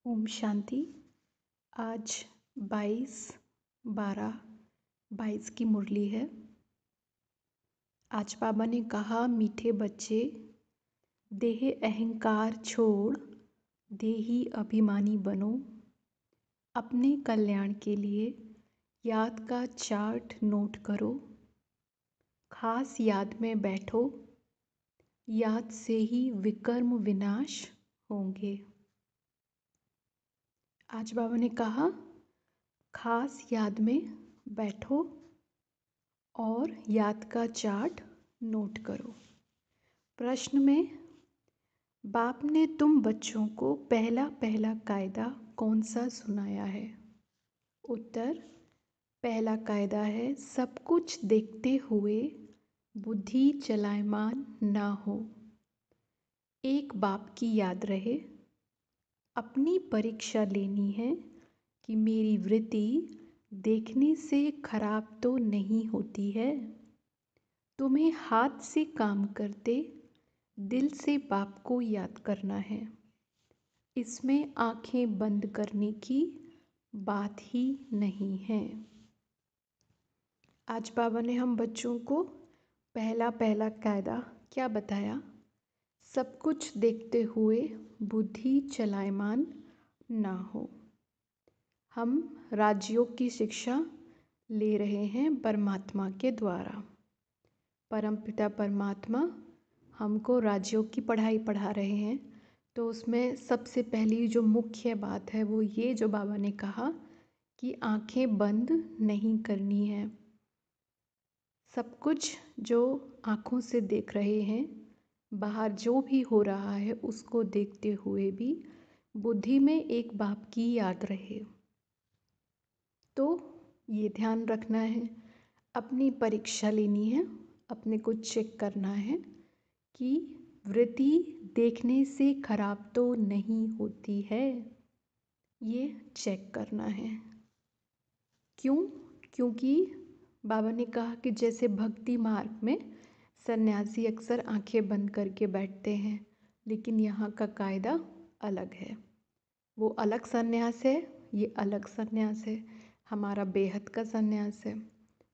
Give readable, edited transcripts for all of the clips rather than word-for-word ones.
ओम शांति। आज 22/12/22 की मुरली है। आज बाबा ने कहा, मीठे बच्चे, देह अहंकार छोड़ देही अभिमानी बनो। अपने कल्याण के लिए याद का चार्ट नोट करो। खास याद में बैठो, याद से ही विकर्म विनाश होंगे। आज बाबा ने कहा, खास याद में बैठो और याद का चार्ट नोट करो। प्रश्न में, बाप ने तुम बच्चों को पहला पहला कायदा कौन सा सुनाया है? उत्तर, पहला कायदा है, सब कुछ देखते हुए बुद्धि चलायमान ना हो। एक बाप की याद रहे, अपनी परीक्षा लेनी है कि मेरी वृत्ति देखने से खराब तो नहीं होती है। तुम्हें हाथ से काम करते दिल से बाप को याद करना है। इसमें आंखें बंद करने की बात ही नहीं है। आज बाबा ने हम बच्चों को पहला पहला कायदा क्या बताया? सब कुछ देखते हुए बुद्धि चलायमान ना हो। हम राजयोग की शिक्षा ले रहे हैं परमात्मा के द्वारा। परमपिता परमात्मा हमको राजयोग की पढ़ाई पढ़ा रहे हैं। तो उसमें सबसे पहली जो मुख्य बात है वो ये जो बाबा ने कहा कि आंखें बंद नहीं करनी है। सब कुछ जो आँखों से देख रहे हैं, बाहर जो भी हो रहा है उसको देखते हुए भी बुद्धि में एक बाप की याद रहे। तो ये ध्यान रखना है, अपनी परीक्षा लेनी है, अपने को चेक करना है कि वृत्ति देखने से खराब तो नहीं होती है। ये चेक करना है। क्यों? क्योंकि बाबा ने कहा कि जैसे भक्ति मार्ग में सन्यासी अक्सर आंखें बंद करके बैठते हैं, लेकिन यहाँ का कायदा अलग है। वो अलग सन्यास है, ये अलग सन्यास है। हमारा बेहद का सन्यास है,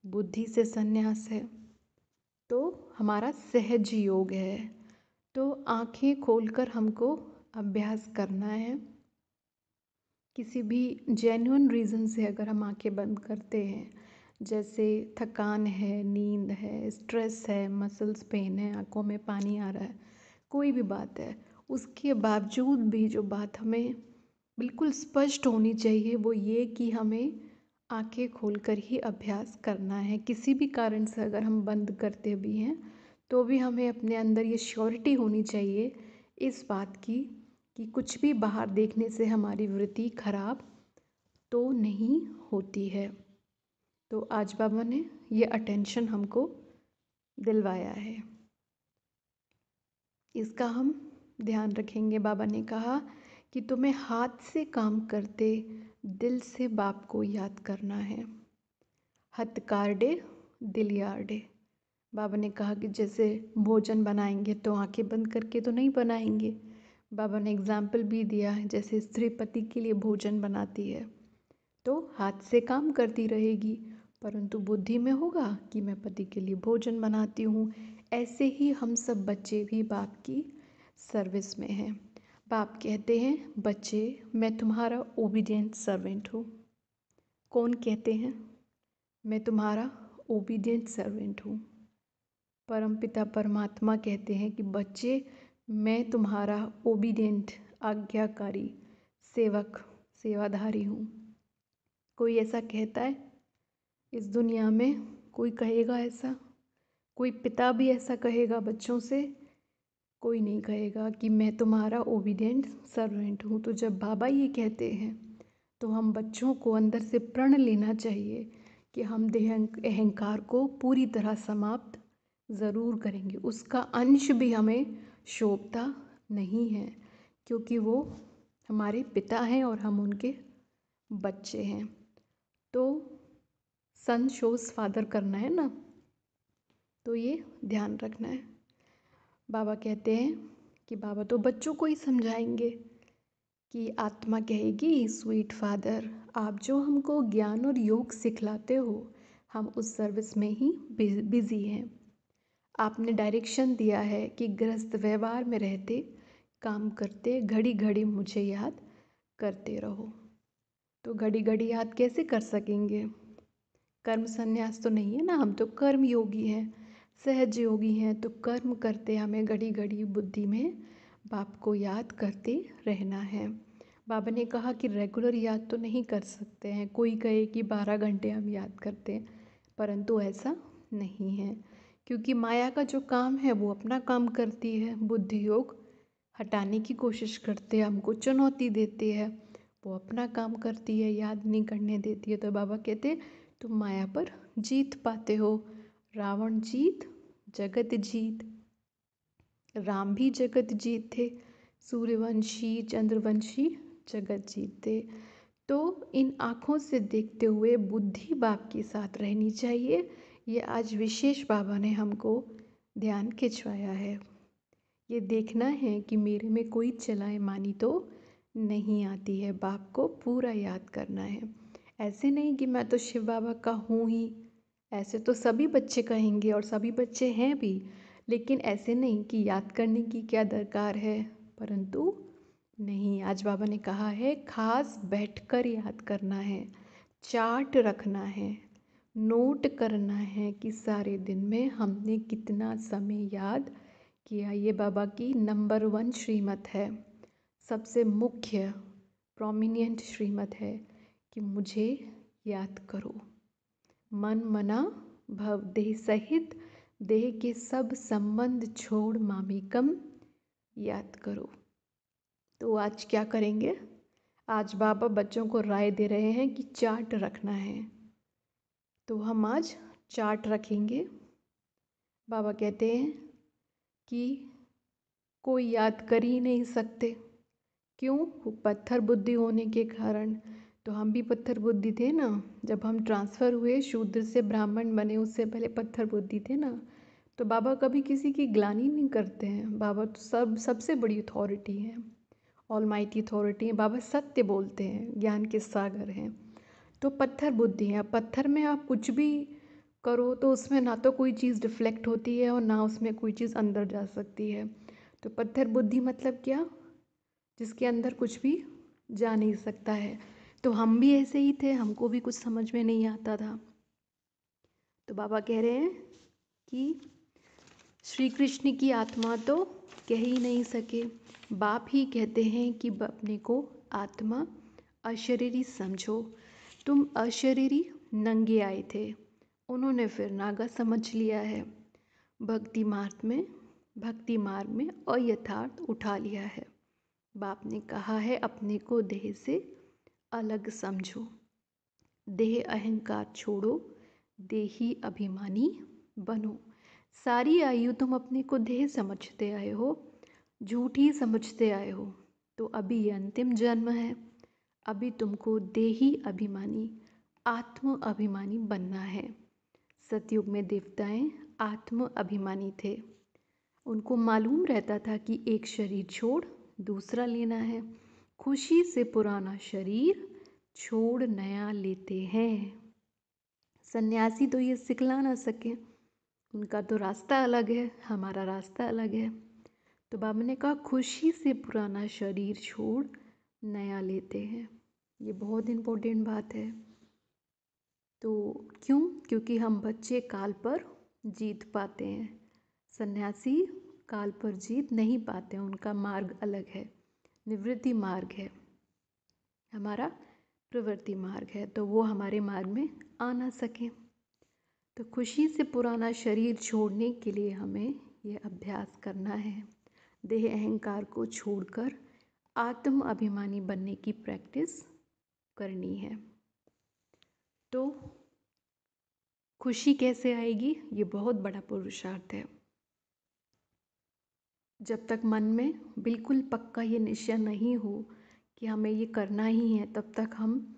बुद्धि से सन्यास है। तो हमारा सहज योग है। तो आंखें खोलकर हमको अभ्यास करना है। किसी भी जेन्युइन रीज़न से अगर हम आंखें बंद करते हैं, जैसे थकान है, नींद है, स्ट्रेस है, मसल्स पेन है, आँखों में पानी आ रहा है, कोई भी बात है, उसके बावजूद भी जो बात हमें बिल्कुल स्पष्ट होनी चाहिए वो ये कि हमें आंखें खोलकर ही अभ्यास करना है। किसी भी कारण से अगर हम बंद करते भी हैं तो भी हमें अपने अंदर ये श्योरिटी होनी चाहिए इस बात की कि कुछ भी बाहर देखने से हमारी वृत्ति खराब तो नहीं होती है। तो आज बाबा ने ये अटेंशन हमको दिलवाया है, इसका हम ध्यान रखेंगे। बाबा ने कहा कि तुम्हें हाथ से काम करते दिल से बाप को याद करना है। हथ कार्डे दिल यार्डे। बाबा ने कहा कि जैसे भोजन बनाएंगे तो आंखें बंद करके तो नहीं बनाएंगे। बाबा ने एग्जाम्पल भी दिया है, जैसे स्त्री पति के लिए भोजन बनाती है तो हाथ से काम करती रहेगी, परंतु बुद्धि में होगा कि मैं पति के लिए भोजन बनाती हूँ। ऐसे ही हम सब बच्चे भी बाप की सर्विस में हैं। बाप कहते हैं, बच्चे मैं तुम्हारा ओबीडिएंट सर्वेंट हूँ। कौन कहते हैं? मैं तुम्हारा ओबीडिएंट सर्वेंट हूँ। परमपिता परमात्मा कहते हैं कि बच्चे मैं तुम्हारा ओबीडिएंट आज्ञाकारी सेवक सेवाधारी हूँ। कोई ऐसा कहता है इस दुनिया में? कोई कहेगा ऐसा? कोई पिता भी ऐसा कहेगा बच्चों से? कोई नहीं कहेगा कि मैं तुम्हारा ओबीडिएंट सर्वेंट हूँ। तो जब बाबा ये कहते हैं तो हम बच्चों को अंदर से प्रण लेना चाहिए कि हम देह अहंकार को पूरी तरह समाप्त ज़रूर करेंगे। उसका अंश भी हमें शोभता नहीं है, क्योंकि वो हमारे पिता हैं और हम उनके बच्चे हैं। तो सन शोज़ फादर करना है ना, तो ये ध्यान रखना है। बाबा कहते हैं कि बाबा तो बच्चों को ही समझाएंगे कि आत्मा कहेगी, स्वीट फादर, आप जो हमको ज्ञान और योग सिखलाते हो, हम उस सर्विस में ही बिजी हैं। आपने डायरेक्शन दिया है कि गृहस्थ व्यवहार में रहते, काम करते, घड़ी घड़ी मुझे याद करते रहो। तो घड़ी घड़ी याद कैसे कर सकेंगे? कर्म संन्यास तो नहीं है ना, हम तो कर्म योगी हैं, सहज योगी हैं। तो कर्म करते हमें घड़ी घड़ी बुद्धि में बाप को याद करते रहना है। बाबा ने कहा कि रेगुलर याद तो नहीं कर सकते हैं। कोई कहे कि 12 घंटे हम याद करते हैं, परंतु ऐसा नहीं है, क्योंकि माया का जो काम है वो अपना काम करती है। बुद्धि योग हटाने की कोशिश करते हैं, हमको चुनौती देती है, वो अपना काम करती है, याद नहीं करने देती है। तो बाबा कहते तुम माया पर जीत पाते हो। रावण जीत, जगत जीत। राम भी जगत जीत थे, सूर्यवंशी, चंद्रवंशी जगत जीत थे। तो इन आँखों से देखते हुए बुद्धि बाप के साथ रहनी चाहिए। ये आज विशेष बाबा ने हमको ध्यान खिंचवाया है। ये देखना है कि मेरे में कोई चलाए मानी तो नहीं आती है। बाप को पूरा याद करना है। ऐसे नहीं कि मैं तो शिव बाबा का हूँ ही, ऐसे तो सभी बच्चे कहेंगे और सभी बच्चे हैं भी, लेकिन ऐसे नहीं कि याद करने की क्या दरकार है। परंतु नहीं, आज बाबा ने कहा है खास बैठकर याद करना है, चार्ट रखना है, नोट करना है कि सारे दिन में हमने कितना समय याद किया। ये बाबा की नंबर 1 श्रीमत है, सबसे मुख्य प्रोमिनेंट श्रीमत है कि मुझे याद करो। मन मना भव देह सहित, देह के सब संबंध छोड़ मामिकम याद करो। तो आज क्या करेंगे? आज बाबा बच्चों को राय दे रहे हैं कि चार्ट रखना है, तो हम आज चार्ट रखेंगे। बाबा कहते हैं कि कोई याद कर ही नहीं सकते। क्यों? पत्थर बुद्धि होने के कारण। तो हम भी पत्थर बुद्धि थे ना, जब हम ट्रांसफ़र हुए शूद्र से ब्राह्मण बने, उससे पहले पत्थर बुद्धि थे ना। तो बाबा कभी किसी की ग्लानि नहीं करते हैं। बाबा तो सबसे बड़ी अथॉरिटी है, ऑलमाइटी अथॉरिटी है। बाबा सत्य बोलते हैं, ज्ञान के सागर हैं। तो पत्थर बुद्धि है। अब पत्थर में आप कुछ भी करो तो उसमें ना तो कोई चीज़ रिफ्लेक्ट होती है और ना उसमें कोई चीज़ अंदर जा सकती है। तो पत्थर बुद्धि मतलब क्या? जिसके अंदर कुछ भी जा नहीं सकता है। तो हम भी ऐसे ही थे, हमको भी कुछ समझ में नहीं आता था। तो बाबा कह रहे हैं कि श्री कृष्ण की आत्मा तो कह ही नहीं सके। बाप ही कहते हैं कि अपने को आत्मा अशरीरी समझो। तुम अशरीरी नंगे आए थे, उन्होंने फिर नागा समझ लिया है। भक्ति मार्ग में अयथार्थ उठा लिया है। बाप ने कहा है अपने को देह से अलग समझो, देह अहंकार छोड़ो, देही अभिमानी बनो। सारी आयु तुम अपने को देह समझते आए हो, झूठी समझते आए हो। तो अभी ये अंतिम जन्म है, अभी तुमको देही अभिमानी, आत्म अभिमानी बनना है। सतयुग में देवताएं आत्म अभिमानी थे। उनको मालूम रहता था कि एक शरीर छोड़ दूसरा लेना है। खुशी से पुराना शरीर छोड़ नया लेते हैं। सन्यासी तो ये सिखला ना सके, उनका तो रास्ता अलग है, हमारा रास्ता अलग है। तो बाबा ने कहा खुशी से पुराना शरीर छोड़ नया लेते हैं। ये बहुत इम्पोर्टेंट बात है। तो क्यों? क्योंकि हम बच्चे काल पर जीत पाते हैं, सन्यासी काल पर जीत नहीं पाते हैं। उनका मार्ग अलग है, निवृत्ति मार्ग है, हमारा प्रवृत्ति मार्ग है। तो वो हमारे मार्ग में आ ना सकें। तो खुशी से पुराना शरीर छोड़ने के लिए हमें ये अभ्यास करना है। देह अहंकार को छोड़कर आत्म अभिमानी बनने की प्रैक्टिस करनी है। तो खुशी कैसे आएगी? ये बहुत बड़ा पुरुषार्थ है। जब तक मन में बिल्कुल पक्का ये निश्चय नहीं हो कि हमें ये करना ही है, तब तक हम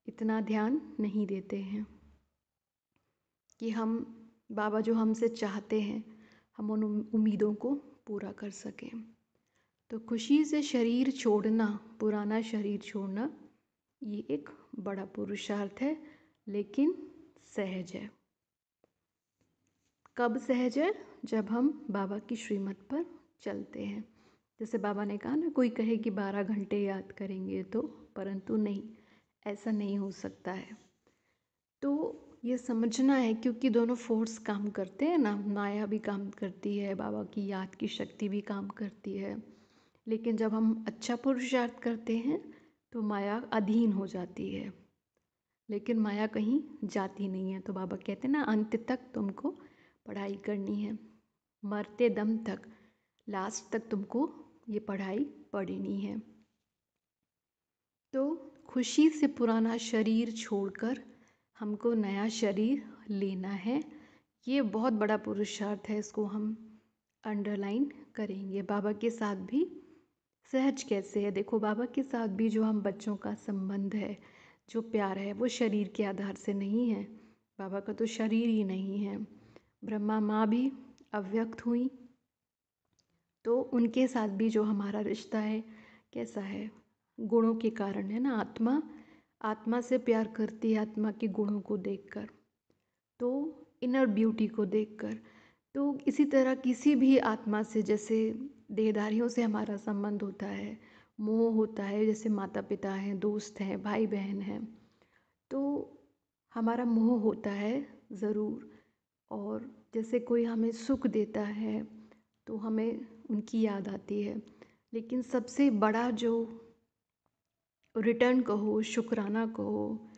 इतना ध्यान नहीं देते हैं कि हम बाबा जो हमसे चाहते हैं हम उन उम्मीदों को पूरा कर सकें। तो खुशी से शरीर छोड़ना, पुराना शरीर छोड़ना, ये एक बड़ा पुरुषार्थ है, लेकिन सहज है। कब सहज है? जब हम बाबा की श्रीमत पर चलते हैं। जैसे बाबा ने कहा ना, कोई कहे कि 12 घंटे याद करेंगे तो, परंतु नहीं, ऐसा नहीं हो सकता है। तो ये समझना है, क्योंकि दोनों फोर्स काम करते हैं ना, माया भी काम करती है, बाबा की याद की शक्ति भी काम करती है। लेकिन जब हम अच्छा पुरुषार्थ करते हैं तो माया अधीन हो जाती है, लेकिन माया कहीं जाती नहीं है। तो बाबा कहते हैं ना, अंत तक तुमको पढ़ाई करनी है, मरते दम तक, लास्ट तक तुमको ये पढ़ाई पढ़नी है। तो खुशी से पुराना शरीर छोड़कर हमको नया शरीर लेना है। ये बहुत बड़ा पुरुषार्थ है, इसको हम अंडरलाइन करेंगे। बाबा के साथ भी सहज कैसे है? देखो, बाबा के साथ भी जो हम बच्चों का संबंध है, जो प्यार है, वो शरीर के आधार से नहीं है। बाबा का तो शरीर ही नहीं है। ब्रह्मा माँ भी अव्यक्त हुई, तो उनके साथ भी जो हमारा रिश्ता है कैसा है? गुणों के कारण है ना। आत्मा से प्यार करती है, आत्मा के गुणों को देखकर, तो इनर ब्यूटी को देखकर। तो इसी तरह किसी भी आत्मा से, जैसे देहधारियों से हमारा संबंध होता है, मोह होता है, जैसे माता पिता हैं, दोस्त हैं, भाई बहन हैं, तो हमारा मोह होता है ज़रूर। और जैसे कोई हमें सुख देता है तो हमें उनकी याद आती है। लेकिन सबसे बड़ा जो रिटर्न कहो, शुक्राना कहो,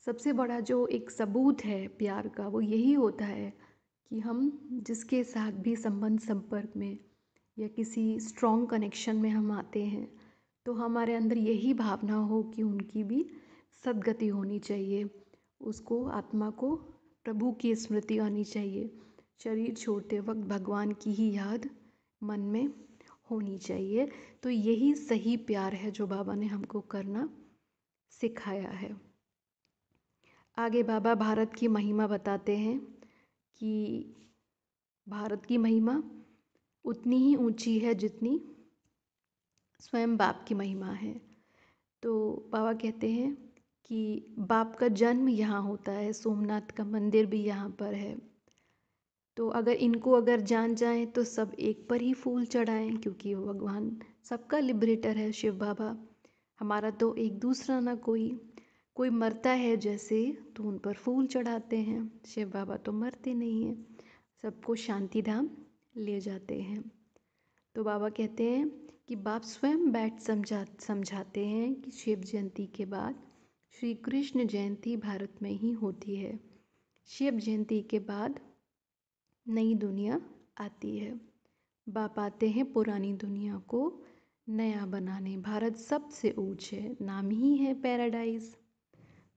सबसे बड़ा जो एक सबूत है प्यार का, वो यही होता है कि हम जिसके साथ भी संबंध संपर्क में या किसी स्ट्रॉन्ग कनेक्शन में हम आते हैं, तो हमारे अंदर यही भावना हो कि उनकी भी सद्गति होनी चाहिए, उसको, आत्मा को प्रभु की स्मृति आनी चाहिए, शरीर छोड़ते वक्त भगवान की ही याद मन में होनी चाहिए। तो यही सही प्यार है जो बाबा ने हमको करना सिखाया है। आगे बाबा भारत की महिमा बताते हैं कि भारत की महिमा उतनी ही ऊंची है जितनी स्वयं बाप की महिमा है। तो बाबा कहते हैं कि बाप का जन्म यहाँ होता है, सोमनाथ का मंदिर भी यहाँ पर है। तो अगर जान जाएं तो सब एक पर ही फूल चढ़ाएं, क्योंकि वो भगवान सबका लिबरेटर है, शिव बाबा। हमारा तो एक दूसरा ना कोई मरता है जैसे तो उन पर फूल चढ़ाते हैं, शिव बाबा तो मरते नहीं हैं, सबको शांति धाम ले जाते हैं। तो बाबा कहते हैं कि बाप स्वयं बैठ समझाते हैं कि शिव जयंती के बाद श्री कृष्ण जयंती भारत में ही होती है। शिव जयंती के बाद नई दुनिया आती है। बाप आते हैं पुरानी दुनिया को नया बनाने। भारत सबसे ऊंच है, नाम ही है पैराडाइज।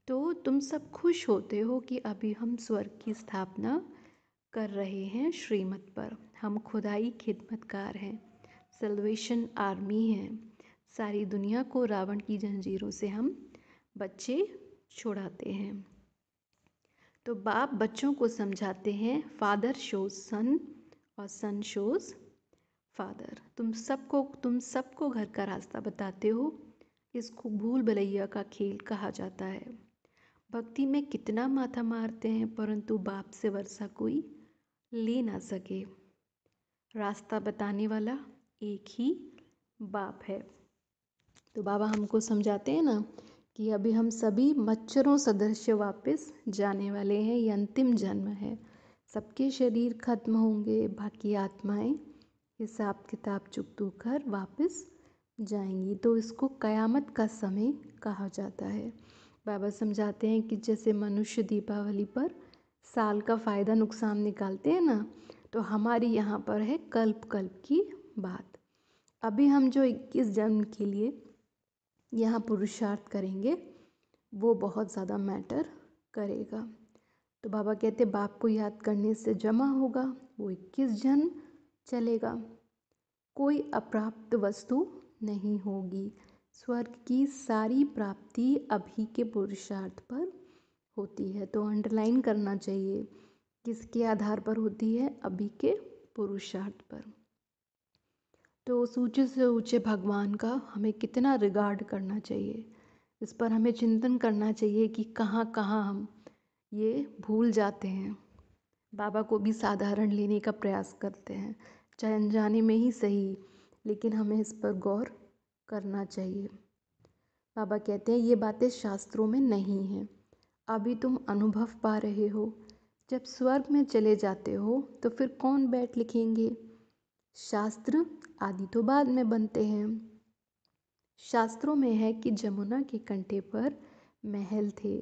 तो तुम सब खुश होते हो कि अभी हम स्वर्ग की स्थापना कर रहे हैं श्रीमत पर। हम खुदाई खिदमतकार हैं, सल्वेशन आर्मी हैं। सारी दुनिया को रावण की जंजीरों से हम बच्चे छुड़ाते हैं। तो बाप बच्चों को समझाते हैं, फादर शोज सन और सन शोज फादर। तुम सबको घर का रास्ता बताते हो। इसको भूल भुलैया का खेल कहा जाता है। भक्ति में कितना माथा मारते हैं, परंतु बाप से वर्षा कोई ले ना सके। रास्ता बताने वाला एक ही बाप है। तो बाबा हमको समझाते हैं ना कि अभी हम सभी मच्छरों सदृश वापस जाने वाले हैं। ये अंतिम जन्म है, सबके शरीर खत्म होंगे, बाकी आत्माएं हिसाब किताब चुकतू कर वापस जाएंगी। तो इसको कयामत का समय कहा जाता है। बाबा समझाते हैं कि जैसे मनुष्य दीपावली पर साल का फ़ायदा नुकसान निकालते हैं ना, तो हमारी यहाँ पर है कल्प कल्प की बात। अभी हम जो 21 जन्म के लिए यहाँ पुरुषार्थ करेंगे वो बहुत ज़्यादा मैटर करेगा। तो बाबा कहते बाप को याद करने से जमा होगा, वो 21 जन्म चलेगा, कोई अप्राप्त वस्तु नहीं होगी। स्वर्ग की सारी प्राप्ति अभी के पुरुषार्थ पर होती है। तो अंडरलाइन करना चाहिए, किसके आधार पर होती है? अभी के पुरुषार्थ पर। तो उस ऊँचे से ऊँचे भगवान का हमें कितना रिगार्ड करना चाहिए, इस पर हमें चिंतन करना चाहिए कि कहाँ कहाँ हम ये भूल जाते हैं। बाबा को भी साधारण लेने का प्रयास करते हैं, चाहे अनजाने में ही सही, लेकिन हमें इस पर गौर करना चाहिए। बाबा कहते हैं ये बातें शास्त्रों में नहीं हैं, अभी तुम अनुभव पा रहे हो। जब स्वर्ग में चले जाते हो तो फिर कौन बैठ लिखेंगे? शास्त्र आदि तो बाद में बनते हैं। शास्त्रों में है कि जमुना के कंठे पर महल थे,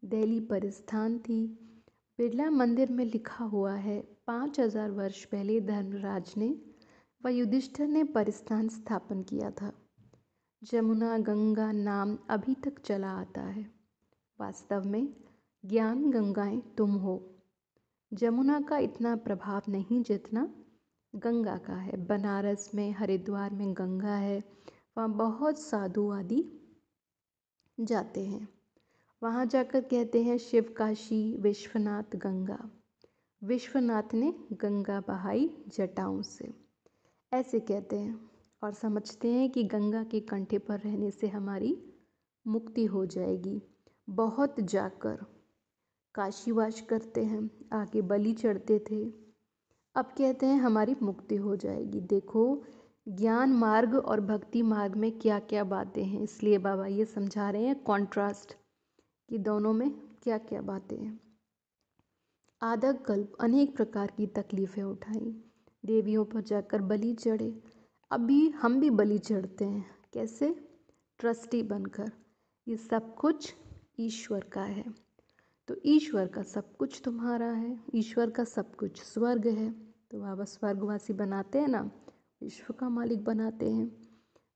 दिल्ली पर स्थान थी। बिरला मंदिर में लिखा हुआ है 5000 वर्ष पहले धर्मराज ने व युधिष्ठिर ने परिस्थान स्थापन किया था। जमुना गंगा नाम अभी तक चला आता है। वास्तव में ज्ञान गंगाएं तुम हो। जमुना का इतना प्रभाव नहीं जितना गंगा का है। बनारस में, हरिद्वार में गंगा है, वहाँ बहुत साधु आदि जाते हैं। वहाँ जाकर कहते हैं शिव काशी विश्वनाथ गंगा। विश्वनाथ ने गंगा बहाई जटाओं से, ऐसे कहते हैं और समझते हैं कि गंगा के कंठे पर रहने से हमारी मुक्ति हो जाएगी। बहुत जाकर काशीवास करते हैं, आगे बलि चढ़ते थे, अब कहते हैं हमारी मुक्ति हो जाएगी। देखो ज्ञान मार्ग और भक्ति मार्ग में क्या क्या बातें हैं, इसलिए बाबा ये समझा रहे हैं कॉन्ट्रास्ट कि दोनों में क्या क्या बातें हैं। आधा कल्प अनेक प्रकार की तकलीफ़ें उठाई, देवियों पर जाकर बलि चढ़े, अभी हम भी बलि चढ़ते हैं। कैसे? ट्रस्टी बनकर। ये सब कुछ ईश्वर का है, तो ईश्वर का सब कुछ तुम्हारा है, ईश्वर का सब कुछ स्वर्ग है। तो बाबा स्वर्गवासी बनाते हैं ना, विश्व का मालिक बनाते हैं।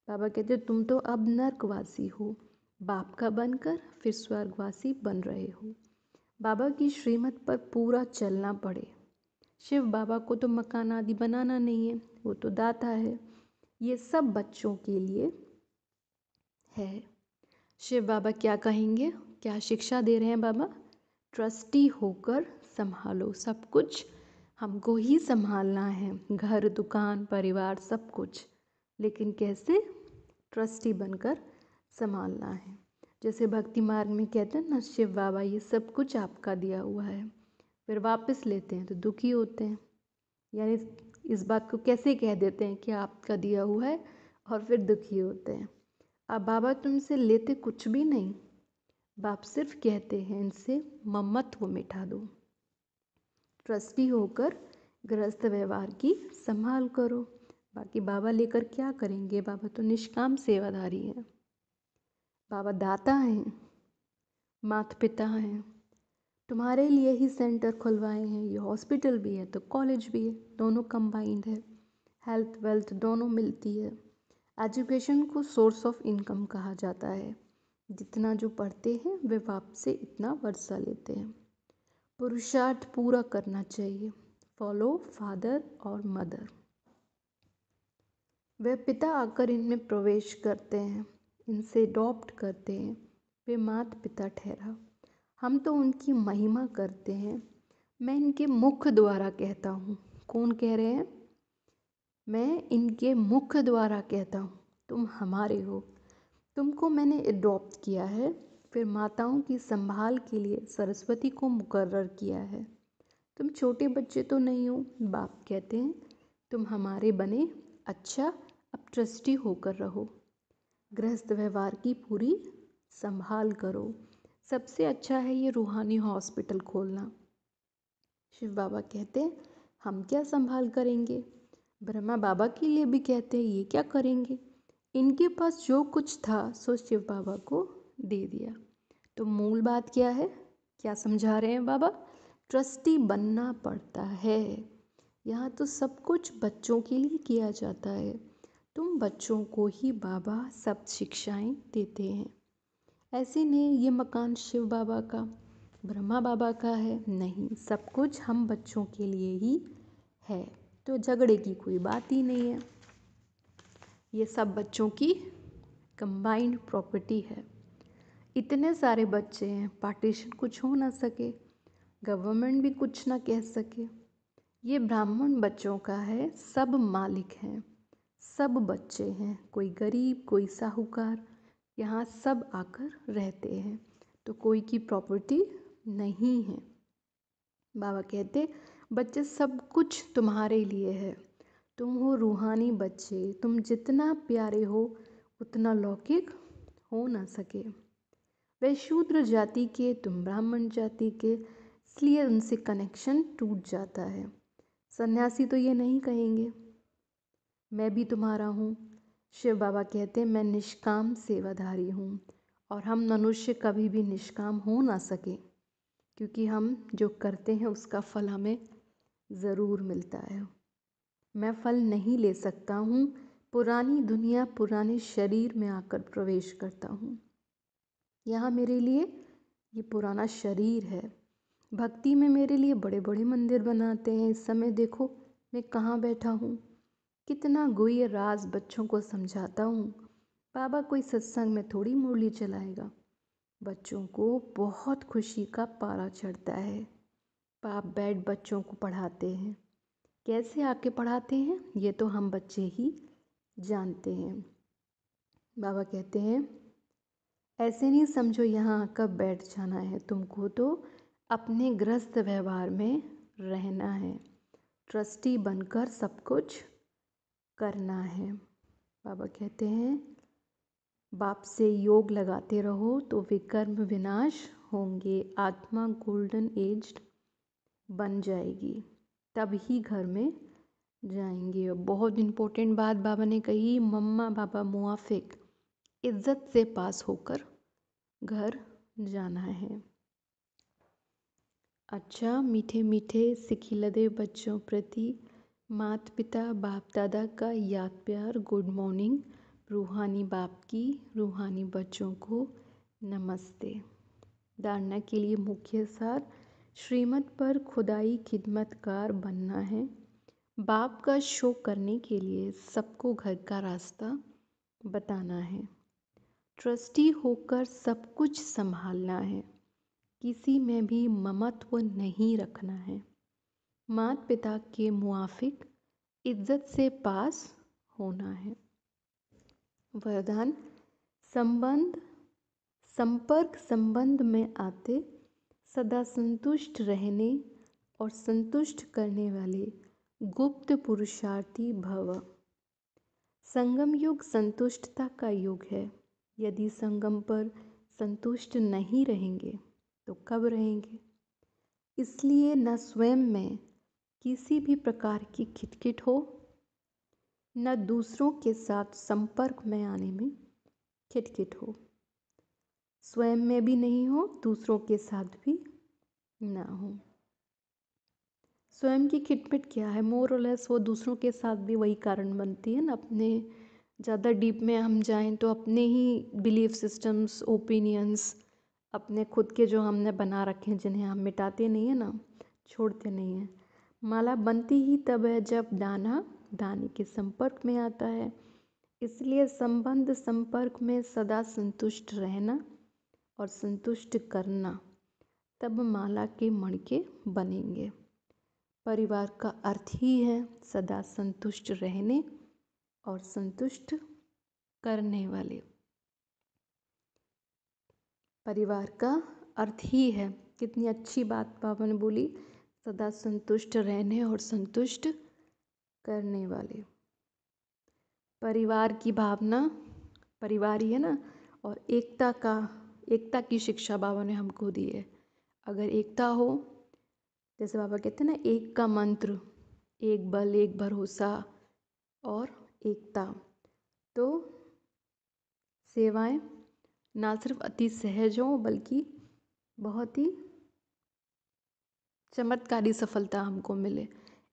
बाबा कहते हैं तुम तो अब नर्कवासी हो, बाप का बनकर फिर स्वर्गवासी बन रहे हो। बाबा की श्रीमत पर पूरा चलना पड़े। शिव बाबा को तो मकान आदि बनाना नहीं है, वो तो दाता है। ये सब बच्चों के लिए है। शिव बाबा क्या कहेंगे, क्या शिक्षा दे रहे हैं बाबा? ट्रस्टी होकर संभालो, सब कुछ हमको ही संभालना है, घर दुकान परिवार सब कुछ, लेकिन कैसे? ट्रस्टी बनकर संभालना है। जैसे भक्ति मार्ग में कहते हैं ना, शिव बाबा ये सब कुछ आपका दिया हुआ है, फिर वापस लेते हैं तो दुखी होते हैं। यानी इस बात को कैसे कह देते हैं कि आपका दिया हुआ है और फिर दुखी होते हैं। अब बाबा तुमसे लेते कुछ भी नहीं, बाप सिर्फ कहते हैं इनसे ममत्व मिटा दो, ट्रस्टी होकर गृहस्थ व्यवहार की संभाल करो। बाकी बाबा लेकर क्या करेंगे? बाबा तो निष्काम सेवाधारी हैं, बाबा दाता हैं, माता पिता हैं। तुम्हारे लिए ही सेंटर खुलवाए हैं, ये हॉस्पिटल भी है तो कॉलेज भी है, दोनों कंबाइंड है, हेल्थ वेल्थ दोनों मिलती है। एजुकेशन को सोर्स ऑफ इनकम कहा जाता है, जितना जो पढ़ते हैं वे बाप से इतना वर्षा लेते हैं। पुरुषार्थ पूरा करना चाहिए, फॉलो फादर और मदर। वे पिता आकर इनमें प्रवेश करते हैं, इनसे अडॉप्ट करते हैं, वे माता पिता ठहरा। हम तो उनकी महिमा करते हैं। मैं इनके मुख द्वारा कहता हूँ। कौन कह रहे हैं? मैं इनके मुख द्वारा कहता हूँ, तुम हमारे हो, तुमको मैंने अडॉप्ट किया है, फिर माताओं की संभाल के लिए सरस्वती को मुकर्रर किया है। तुम छोटे बच्चे तो नहीं हो। बाप कहते हैं तुम हमारे बने, अच्छा अब ट्रस्टी होकर रहो, गृहस्थ व्यवहार की पूरी संभाल करो। सबसे अच्छा है ये रूहानी हॉस्पिटल खोलना। शिव बाबा कहते हैं हम क्या संभाल करेंगे? ब्रह्मा बाबा के लिए भी कहते हैं ये क्या करेंगे? इनके पास जो कुछ था सो शिव बाबा को दे दिया। तो मूल बात क्या है? क्या समझा रहे हैं बाबा? ट्रस्टी बनना पड़ता है। यहाँ तो सब कुछ बच्चों के लिए किया जाता है, तुम बच्चों को ही बाबा सब शिक्षाएं देते हैं। ऐसे नहीं ये मकान शिव बाबा का, ब्रह्मा बाबा का है, नहीं, सब कुछ हम बच्चों के लिए ही है। तो झगड़े की कोई बात ही नहीं है, ये सब बच्चों की कंबाइंड प्रॉपर्टी है। इतने सारे बच्चे हैं, पार्टीशन कुछ हो ना सके, गवर्नमेंट भी कुछ ना कह सके। ये ब्राह्मण बच्चों का है, सब मालिक हैं, सब बच्चे हैं, कोई गरीब कोई साहूकार, यहाँ सब आकर रहते हैं, तो कोई की प्रॉपर्टी नहीं है। बाबा कहते बच्चे सब कुछ तुम्हारे लिए है, तुम हो रूहानी बच्चे, तुम जितना प्यारे हो उतना लौकिक हो ना सके। वे शूद्र जाति के, तुम ब्राह्मण जाति के, इसलिए उनसे कनेक्शन टूट जाता है। सन्यासी तो ये नहीं कहेंगे मैं भी तुम्हारा हूँ। शिव बाबा कहते मैं निष्काम सेवाधारी हूँ, और हम मनुष्य कभी भी निष्काम हो ना सके, क्योंकि हम जो करते हैं उसका फल हमें ज़रूर मिलता है। मैं फल नहीं ले सकता हूँ, पुरानी दुनिया पुराने शरीर में आकर प्रवेश करता हूँ। यहाँ मेरे लिए ये पुराना शरीर है। भक्ति में मेरे लिए बड़े बड़े मंदिर बनाते हैं। इस समय देखो मैं कहाँ बैठा हूँ, कितना गुह्य राज बच्चों को समझाता हूँ। बाबा कोई सत्संग में थोड़ी मुरली चलाएगा, बच्चों को बहुत खुशी का पारा चढ़ता है। बाप बैठ बच्चों को पढ़ाते हैं। कैसे आके पढ़ाते हैं ये तो हम बच्चे ही जानते हैं। बाबा कहते हैं ऐसे नहीं समझो यहाँ आकर बैठ जाना है, तुमको तो अपने गृहस्थ व्यवहार में रहना है, ट्रस्टी बनकर सब कुछ करना है। बाबा कहते हैं बाप से योग लगाते रहो तो विकर्म विनाश होंगे, आत्मा गोल्डन एज्ड बन जाएगी, तभी घर में जाएंगे। और बहुत इम्पोर्टेंट बात बाबा ने कही, मम्मा बाबा मुआफिक इज्जत से पास होकर घर जाना है। अच्छा मीठे मीठे सिखिलदे बच्चों प्रति माता पिता बाप दादा का याद प्यार, गुड मॉर्निंग। रूहानी बाप की रूहानी बच्चों को नमस्ते। धारणा के लिए मुख्य सार, श्रीमत पर खुदाई खिदमतकार बनना है। बाप का शो करने के लिए सबको घर का रास्ता बताना है। ट्रस्टी होकर सब कुछ संभालना है, किसी में भी ममत्व नहीं रखना है। माता पिता के मुआफिक इज्जत से पास होना है। वरदान, संपर्क संबंध में आते सदा संतुष्ट रहने और संतुष्ट करने वाले गुप्त पुरुषार्थी भव। संगम युग संतुष्टता का युग है। यदि संगम पर संतुष्ट नहीं रहेंगे तो कब रहेंगे? इसलिए न स्वयं में किसी भी प्रकार की खिटखिट हो, न दूसरों के साथ संपर्क में आने में खिटखिट हो। स्वयं में भी नहीं हो, दूसरों के साथ भी ना हो। स्वयं की खिटपिट क्या है? मोर और लेस वो दूसरों के साथ भी वही कारण बनती है ना। अपने ज़्यादा डीप में हम जाएं तो अपने ही बिलीफ सिस्टम्स, ओपिनियंस, अपने खुद के जो हमने बना रखे हैं, जिन्हें हम मिटाते नहीं हैं ना, छोड़ते नहीं हैं। माला बनती ही तब है जब दाना दाने के संपर्क में आता है। इसलिए संबंध संपर्क में सदा संतुष्ट रहना और संतुष्ट करना, तब माला के मणके बनेंगे। परिवार का अर्थ ही है सदा संतुष्ट रहने और संतुष्ट करने वाले। परिवार का अर्थ ही है, कितनी अच्छी बात बाबा ने बोली, सदा संतुष्ट रहने और संतुष्ट करने वाले। परिवार की भावना, परिवार ही है ना, और एकता की शिक्षा बाबा ने हमको दी है। अगर एकता हो, जैसे बाबा कहते हैं ना, एक का मंत्र, एक बल, एक भरोसा और एकता, तो सेवाएं ना सिर्फ अति सहज हों बल्कि बहुत ही चमत्कारी सफलता हमको मिले।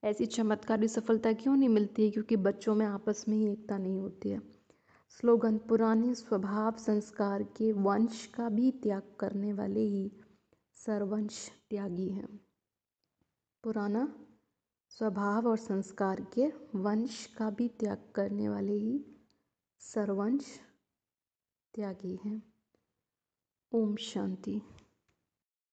ऐसी चमत्कारी सफलता क्यों नहीं मिलती है? क्योंकि बच्चों में आपस में ही एकता नहीं होती है। स्लोगन, पुराने स्वभाव संस्कार के वंश का भी त्याग करने वाले ही सर्वंश त्यागी हैं। पुराना स्वभाव और संस्कार के वंश का भी त्याग करने वाले ही सर्वंश त्यागी हैं। ओम शांति।